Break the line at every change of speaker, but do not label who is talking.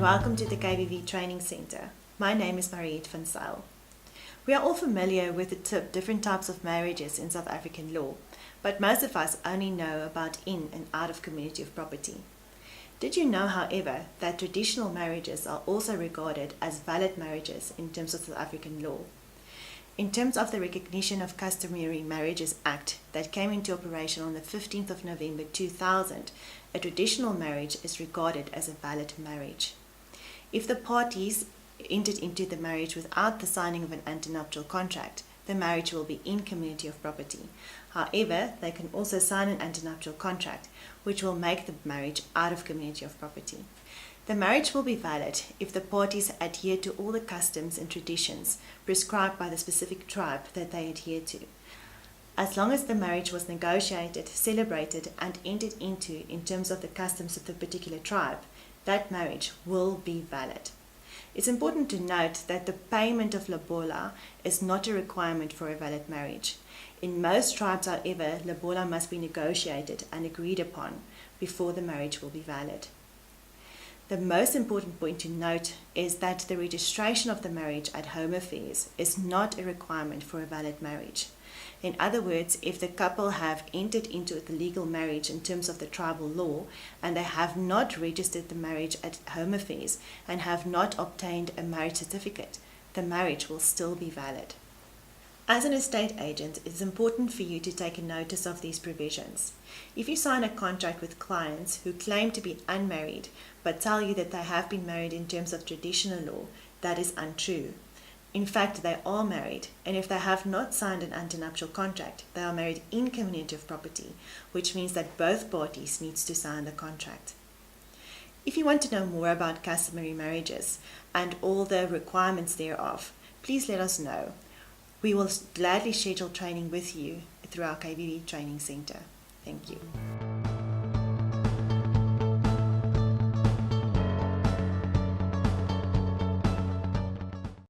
welcome to the KVV Training Centre. My name is Mariette van Zyl. We are all familiar with the different types of marriages in South African law, but most of us only know about in and out of community of property. Did you know, however, that traditional marriages are also regarded as valid marriages in terms of South African law? In terms of the Recognition of Customary Marriages Act that came into operation on the 15th of November 2000, a traditional marriage is regarded as a valid marriage. If the parties entered into the marriage without the signing of an antenuptial contract, the marriage will be in community of property. However, they can also sign an antenuptial contract, which will make the marriage out of community of property. The marriage will be valid if the parties adhere to all the customs and traditions prescribed by the specific tribe that they adhere to. As long as the marriage was negotiated, celebrated, and entered into in terms of the customs of the particular tribe, that marriage will be valid. It's important to note that the payment of lobola is not a requirement for a valid marriage. In most tribes, however, lobola must be negotiated and agreed upon before the marriage will be valid. The most important point to note is that the registration of the marriage at Home Affairs is not a requirement for a valid marriage. In other words, if the couple have entered into the legal marriage in terms of the tribal law and they have not registered the marriage at Home Affairs and have not obtained a marriage certificate, the marriage will still be valid. As an estate agent, it's important for you to take a notice of these provisions. If you sign a contract with clients who claim to be unmarried but tell you that they have been married in terms of traditional law, that is untrue. In fact, they are married, and if they have not signed an antenuptial contract, they are married in community of property, which means that both parties need to sign the contract. If you want to know more about customary marriages and all the requirements thereof, please let us know. We will gladly schedule training with you through our KVV Training Centre. Thank you.